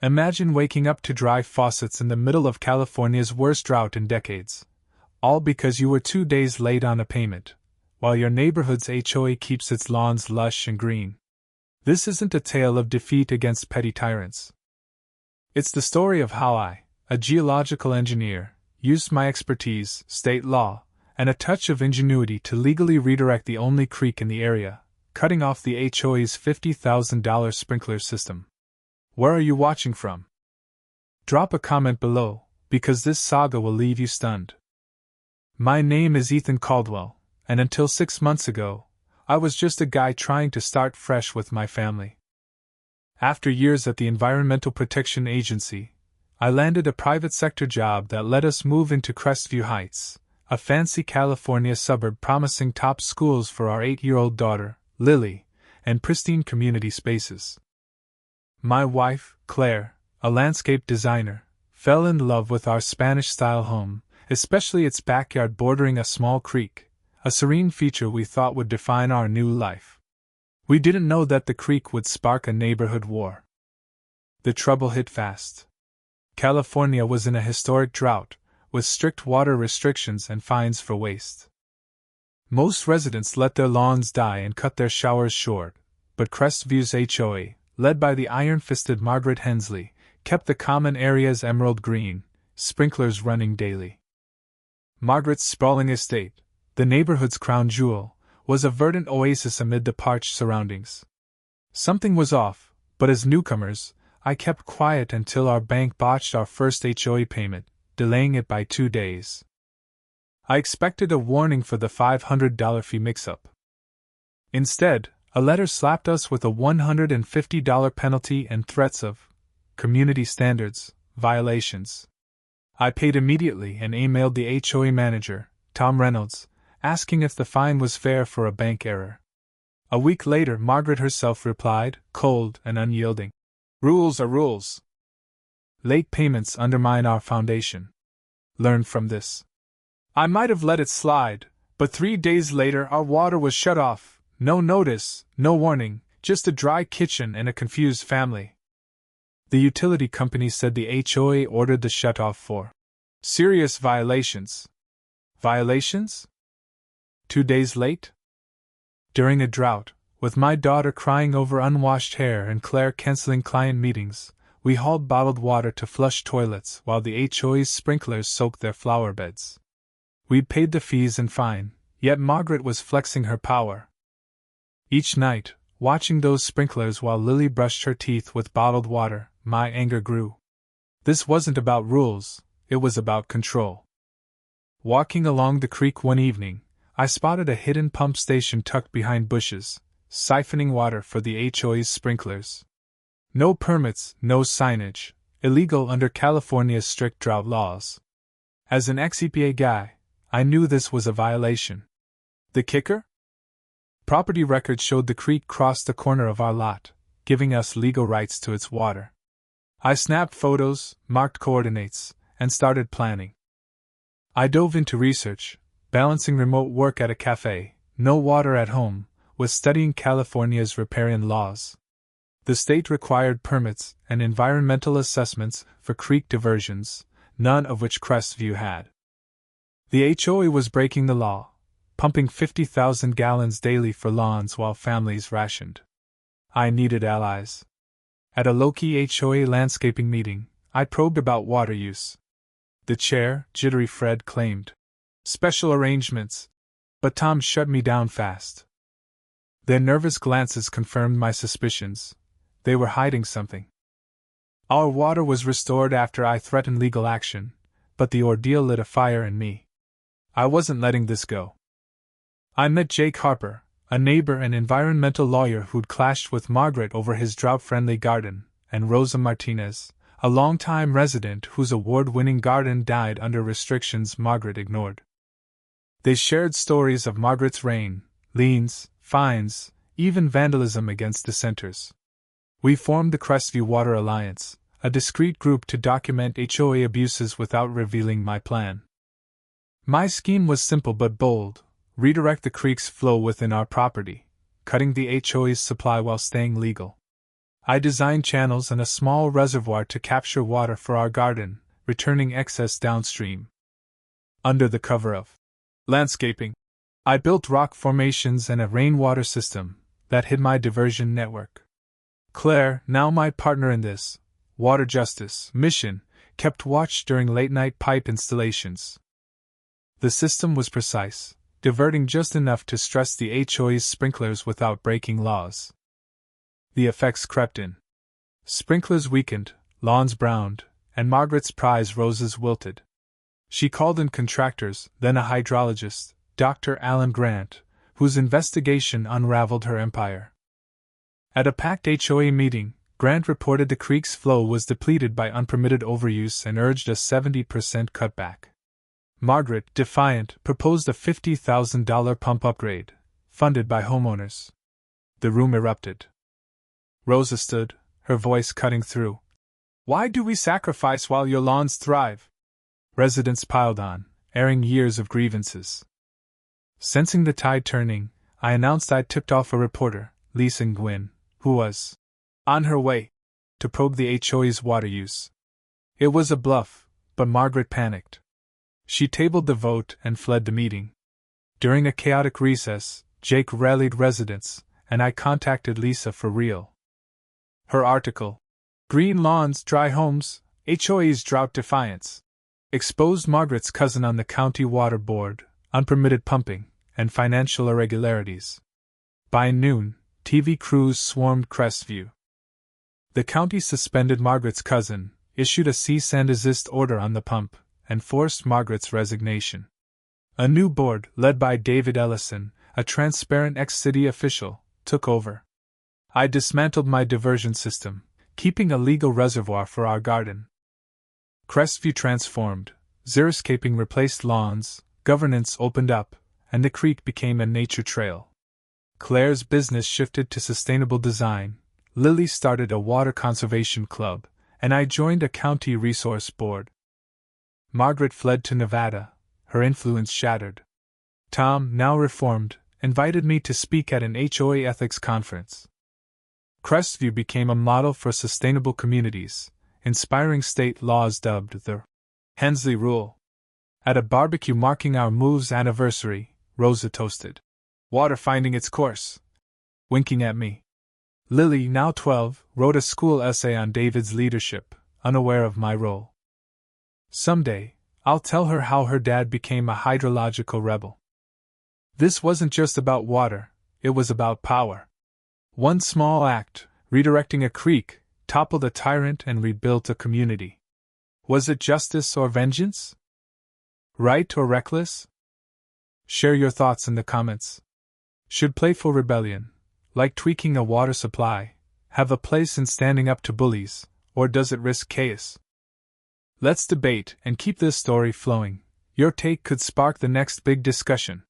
Imagine waking up to dry faucets in the middle of California's worst drought in decades, all because you were 2 days late on a payment, while your neighborhood's HOA keeps its lawns lush and green. This isn't a tale of defeat against petty tyrants. It's the story of how I, a geological engineer, used my expertise, state law, and a touch of ingenuity to legally redirect the only creek in the area, cutting off the HOA's $50,000 sprinkler system. Where are you watching from? Drop a comment below, because this saga will leave you stunned. My name is Ethan Caldwell, and until 6 months ago, I was just a guy trying to start fresh with my family. After years at the Environmental Protection Agency, I landed a private sector job that let us move into Crestview Heights, a fancy California suburb promising top schools for our 8-year-old daughter, Lily, and pristine community spaces. My wife, Claire, a landscape designer, fell in love with our Spanish-style home, especially its backyard bordering a small creek, a serene feature we thought would define our new life. We didn't know that the creek would spark a neighborhood war. The trouble hit fast. California was in a historic drought, with strict water restrictions and fines for waste. Most residents let their lawns die and cut their showers short, but Crestview's HOA, led by the iron-fisted Margaret Hensley, kept the common areas emerald green, sprinklers running daily. Margaret's sprawling estate, the neighborhood's crown jewel, was a verdant oasis amid the parched surroundings. Something was off, but as newcomers, I kept quiet until our bank botched our first HOA payment, delaying it by 2 days. I expected a warning for the $500 fee mix-up. Instead, a letter slapped us with a $150 penalty and threats of community standards violations. I paid immediately and emailed the HOA manager, Tom Reynolds, asking if the fine was fair for a bank error. A week later, Margaret herself replied, cold and unyielding, "Rules are rules. Late payments undermine our foundation. Learn from this." I might have let it slide, but 3 days later our water was shut off. No notice, no warning, just a dry kitchen and a confused family. The utility company said the HOA ordered the shutoff for serious violations. Violations? 2 days late? During a drought, with my daughter crying over unwashed hair and Claire canceling client meetings, we hauled bottled water to flush toilets while the HOA's sprinklers soaked their flower beds. We'd paid the fees and fine, yet Margaret was flexing her power. Each night, watching those sprinklers while Lily brushed her teeth with bottled water, my anger grew. This wasn't about rules, it was about control. Walking along the creek one evening, I spotted a hidden pump station tucked behind bushes, siphoning water for the HOA's sprinklers. No permits, no signage, illegal under California's strict drought laws. As an ex-EPA guy, I knew this was a violation. The kicker? Property records showed the creek crossed the corner of our lot, giving us legal rights to its water. I snapped photos, marked coordinates, and started planning. I dove into research, balancing remote work at a cafe, no water at home, with studying California's riparian laws. The state required permits and environmental assessments for creek diversions, none of which Crestview had. The HOA was breaking the law, pumping 50,000 gallons daily for lawns while families rationed. I needed allies. At a low-key HOA landscaping meeting, I probed about water use. The chair, Jittery Fred, claimed special arrangements, but Tom shut me down fast. Their nervous glances confirmed my suspicions. They were hiding something. Our water was restored after I threatened legal action, but the ordeal lit a fire in me. I wasn't letting this go. I met Jake Harper, a neighbor and environmental lawyer who'd clashed with Margaret over his drought-friendly garden, and Rosa Martinez, a longtime resident whose award-winning garden died under restrictions Margaret ignored. They shared stories of Margaret's reign, liens, fines, even vandalism against dissenters. We formed the Crestview Water Alliance, a discreet group to document HOA abuses without revealing my plan. My scheme was simple but bold: redirect the creek's flow within our property, cutting the HOA's supply while staying legal. I designed channels and a small reservoir to capture water for our garden, returning excess downstream. Under the cover of landscaping, I built rock formations and a rainwater system that hid my diversion network. Claire, now my partner in this water justice mission, kept watch during late-night pipe installations. The system was precise, diverting just enough to stress the HOA's sprinklers without breaking laws. The effects crept in. Sprinklers weakened, lawns browned, and Margaret's prize roses wilted. She called in contractors, then a hydrologist, Dr. Alan Grant, whose investigation unraveled her empire. At a packed HOA meeting, Grant reported the creek's flow was depleted by unpermitted overuse and urged a 70% cutback. Margaret, defiant, proposed a $50,000 pump upgrade, funded by homeowners. The room erupted. Rosa stood, her voice cutting through. "Why do we sacrifice while your lawns thrive?" Residents piled on, airing years of grievances. Sensing the tide turning, I announced I'd tipped off a reporter, Lisa Gwynn, who was on her way to probe the HOA's water use. It was a bluff, but Margaret panicked. She tabled the vote and fled the meeting. During a chaotic recess, Jake rallied residents, and I contacted Lisa for real. Her article, "Green Lawns, Dry Homes, HOA's Drought Defiance," exposed Margaret's cousin on the county water board, unpermitted pumping, and financial irregularities. By noon, TV crews swarmed Crestview. The county suspended Margaret's cousin, issued a cease and desist order on the pump, and forced Margaret's resignation. A new board, led by David Ellison, a transparent ex-city official, took over. I dismantled my diversion system, keeping a legal reservoir for our garden. Crestview transformed, xeriscaping replaced lawns, governance opened up, and the creek became a nature trail. Claire's business shifted to sustainable design, Lily started a water conservation club, and I joined a county resource board. Margaret fled to Nevada, her influence shattered. Tom, now reformed, invited me to speak at an HOA ethics conference. Crestview became a model for sustainable communities, inspiring state laws dubbed the Hensley Rule. At a barbecue marking our move's anniversary, Rosa toasted, "Water finding its course," winking at me. Lily, now 12, wrote a school essay on David's leadership, unaware of my role. Someday, I'll tell her how her dad became a hydrological rebel. This wasn't just about water, it was about power. One small act, redirecting a creek, toppled a tyrant and rebuilt a community. Was it justice or vengeance? Right or reckless? Share your thoughts in the comments. Should playful rebellion, like tweaking a water supply, have a place in standing up to bullies, or does it risk chaos? Let's debate and keep this story flowing. Your take could spark the next big discussion.